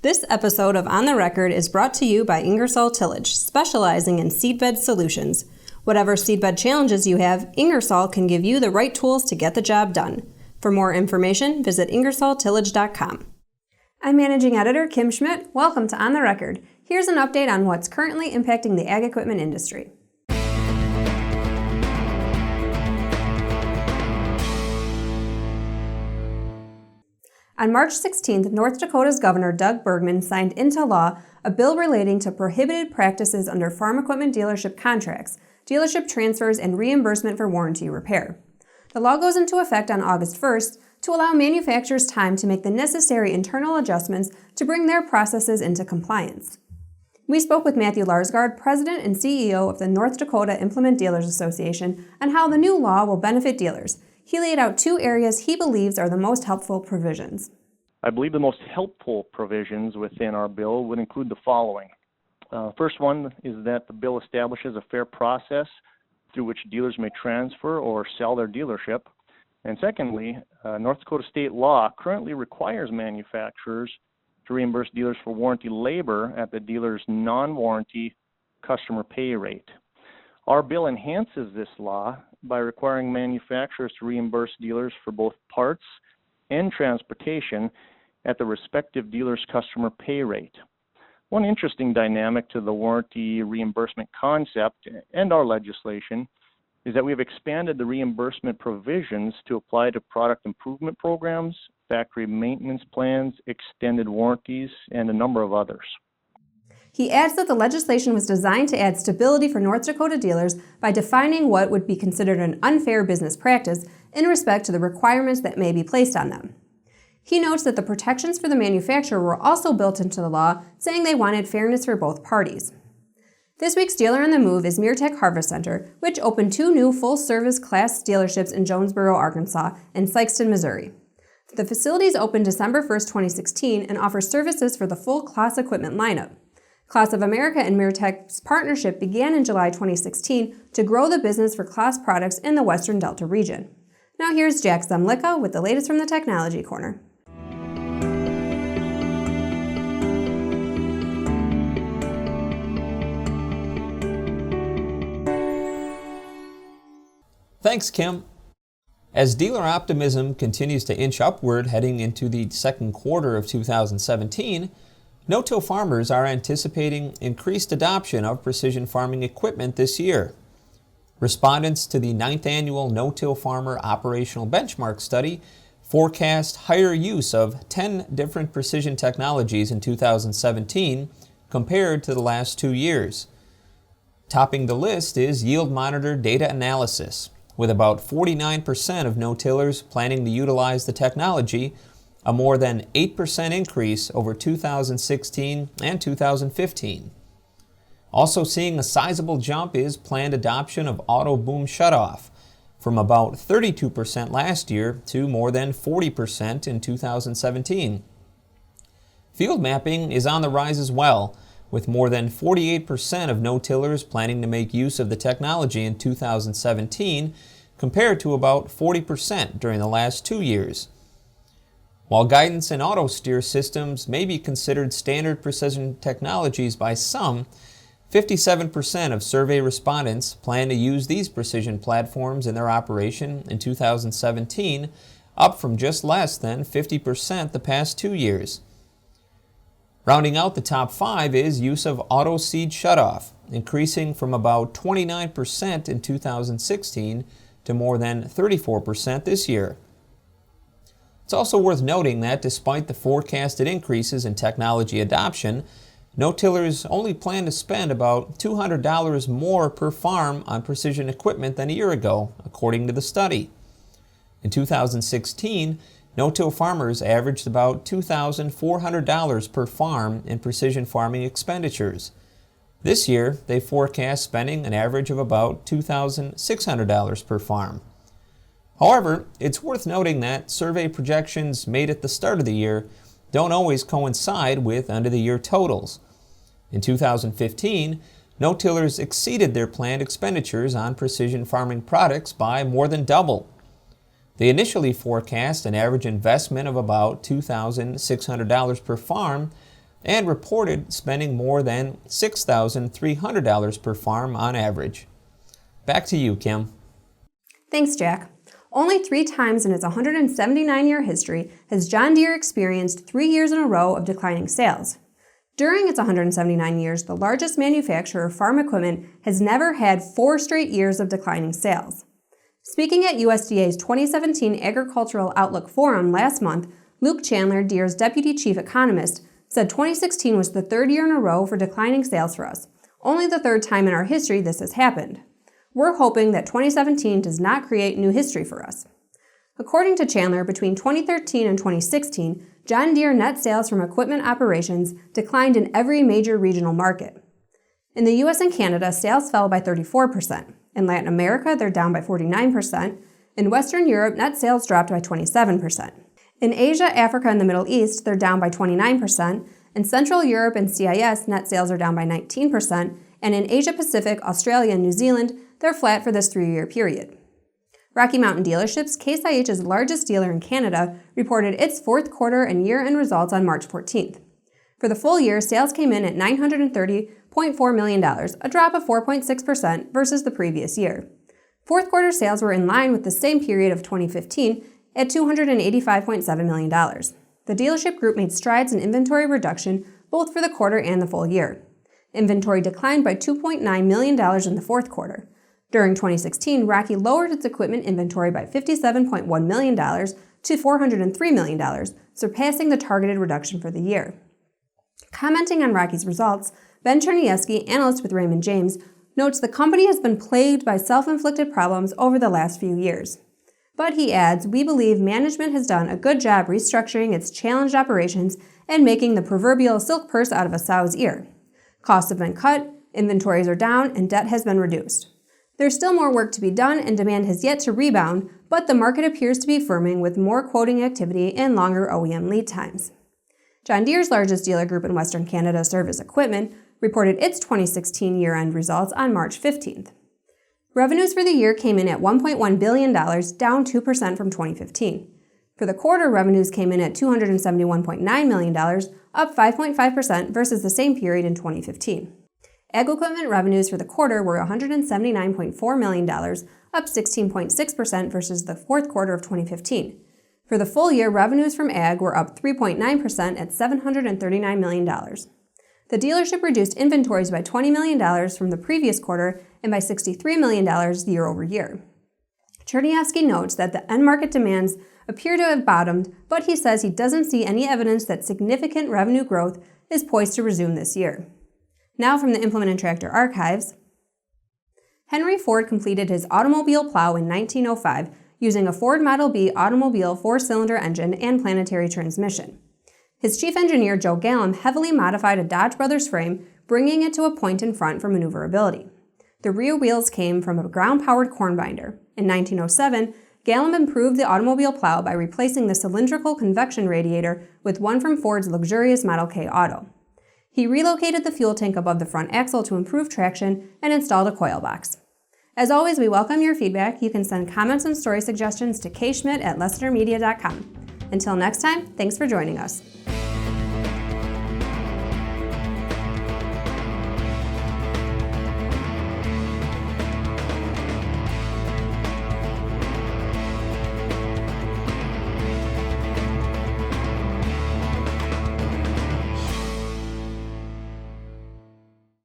This episode of On the Record is brought to you by Ingersoll Tillage, specializing in seedbed solutions. Whatever seedbed challenges you have, Ingersoll can give you the right tools to get the job done. For more information, visit ingersolltillage.com. I'm Managing Editor Kim Schmidt. Welcome to On the Record. Here's an update on what's currently impacting the ag equipment industry. On March 16th, North Dakota's Governor Doug Burgum signed into law a bill relating to prohibited practices under farm equipment dealership contracts, dealership transfers, and reimbursement for warranty repair. The law goes into effect on August 1st to allow manufacturers time to make the necessary internal adjustments to bring their processes into compliance. We spoke with Matthew Larsgaard, President and CEO of the North Dakota Implement Dealers Association, on how the new law will benefit dealers. He laid out two areas he believes are the most helpful provisions. I believe the most helpful provisions within our bill would include the following. First one is that the bill establishes a fair process through which dealers may transfer or sell their dealership. And secondly, North Dakota state law currently requires manufacturers to reimburse dealers for warranty labor at the dealer's non-warranty customer pay rate. Our bill enhances this law by requiring manufacturers to reimburse dealers for both parts and transportation at the respective dealer's customer pay rate. One interesting dynamic to the warranty reimbursement concept and our legislation is that we have expanded the reimbursement provisions to apply to product improvement programs, factory maintenance plans, extended warranties, and a number of others. He adds that the legislation was designed to add stability for North Dakota dealers by defining what would be considered an unfair business practice in respect to the requirements that may be placed on them. He notes that the protections for the manufacturer were also built into the law, saying they wanted fairness for both parties. This week's dealer on the move is Meartech Harvest Center, which opened two new full-service class dealerships in Jonesboro, Arkansas, and Sikeston, Missouri. The facilities opened December 1, 2016, and offer services for the full class equipment lineup. Class of America and Meartech's partnership began in July 2016 to grow the business for class products in the Western Delta region. Now here's Jack Zemlicka with the latest from the Technology Corner. Thanks, Kim. As dealer optimism continues to inch upward heading into the second quarter of 2017, no-till farmers are anticipating increased adoption of precision farming equipment this year. Respondents to the 9th annual No-Till Farmer Operational Benchmark Study forecast higher use of 10 different precision technologies in 2017 compared to the last 2 years. Topping the list is yield monitor data analysis, with about 49% of no-tillers planning to utilize the technology, a more than 8% increase over 2016 and 2015. Also seeing a sizable jump is planned adoption of auto boom shutoff, from about 32% last year to more than 40% in 2017. Field mapping is on the rise as well, with more than 48% of no-tillers planning to make use of the technology in 2017, compared to about 40% during the last 2 years. While guidance and auto steer systems may be considered standard precision technologies by some, 57% of survey respondents plan to use these precision platforms in their operation in 2017, up from just less than 50% the past 2 years. Rounding out the top 5 is use of auto seed shutoff, increasing from about 29% in 2016 to more than 34% this year. It's also worth noting that despite the forecasted increases in technology adoption, no-tillers only plan to spend about $200 more per farm on precision equipment than a year ago, according to the study. In 2016, no-till farmers averaged about $2,400 per farm in precision farming expenditures. This year, they forecast spending an average of about $2,600 per farm. However, it's worth noting that survey projections made at the start of the year don't always coincide with end-of-the-year totals. In 2015, no-tillers exceeded their planned expenditures on precision farming products by more than double. They initially forecast an average investment of about $2,600 per farm, and reported spending more than $6,300 per farm on average. Back to you, Kim. Thanks, Jack. Only 3 times in its 179-year history has John Deere experienced 3 years in a row of declining sales. During its 179 years, the largest manufacturer of farm equipment has never had 4 straight years of declining sales. Speaking at USDA's 2017 Agricultural Outlook Forum last month, Luke Chandler, Deere's deputy chief economist, said 2016 was the 3rd year in a row for declining sales for us, only the 3rd time in our history this has happened. We're hoping that 2017 does not create new history for us. According to Chandler, between 2013 and 2016, John Deere net sales from equipment operations declined in every major regional market. In the US and Canada, sales fell by 34%. In Latin America, they're down by 49%. In Western Europe, net sales dropped by 27%. In Asia, Africa, and the Middle East, they're down by 29%. In Central Europe and CIS, net sales are down by 19%. And in Asia Pacific, Australia, and New Zealand, they're flat for this 3-year period. Rocky Mountain Dealerships, Case IH's largest dealer in Canada, reported its 4th quarter and year-end results on March 14th. For the full year, sales came in at $930.4 million, a drop of 4.6% versus the previous year. 4th quarter sales were in line with the same period of 2015 at $285.7 million. The dealership group made strides in inventory reduction both for the quarter and the full year. Inventory declined by $2.9 million in the 4th quarter. During 2016, Rocky lowered its equipment inventory by $57.1 million to $403 million, surpassing the targeted reduction for the year. Commenting on Rocky's results, Ben Cherniewski, analyst with Raymond James, notes the company has been plagued by self-inflicted problems over the last few years. But he adds, "We believe management has done a good job restructuring its challenged operations and making the proverbial silk purse out of a sow's ear. Costs have been cut, inventories are down, and debt has been reduced. There's still more work to be done and demand has yet to rebound, but the market appears to be firming with more quoting activity and longer OEM lead times." John Deere's largest dealer group in Western Canada, Service Equipment, reported its 2016 year-end results on March 15th. Revenues for the year came in at $1.1 billion, down 2% from 2015. For the quarter, revenues came in at $271.9 million, up 5.5% versus the same period in 2015. Ag equipment revenues for the quarter were $179.4 million, up 16.6% versus the 4th quarter of 2015. For the full year, revenues from Ag were up 3.9% at $739 million. The dealership reduced inventories by $20 million from the previous quarter and by $63 million year over year. Cherniewski notes that the end market demands appear to have bottomed, but he says he doesn't see any evidence that significant revenue growth is poised to resume this year. Now from the Implement and Tractor Archives. Henry Ford completed his automobile plow in 1905 using a Ford Model B automobile 4-cylinder engine and planetary transmission. His chief engineer, Joe Gallum, heavily modified a Dodge Brothers frame, bringing it to a point in front for maneuverability. The rear wheels came from a ground-powered corn binder. In 1907, Gallum improved the automobile plow by replacing the cylindrical convection radiator with one from Ford's luxurious Model K Auto. He relocated the fuel tank above the front axle to improve traction and installed a coil box. As always, we welcome your feedback. You can send comments and story suggestions to kschmidt@lessitermedia.com. Until next time, thanks for joining us.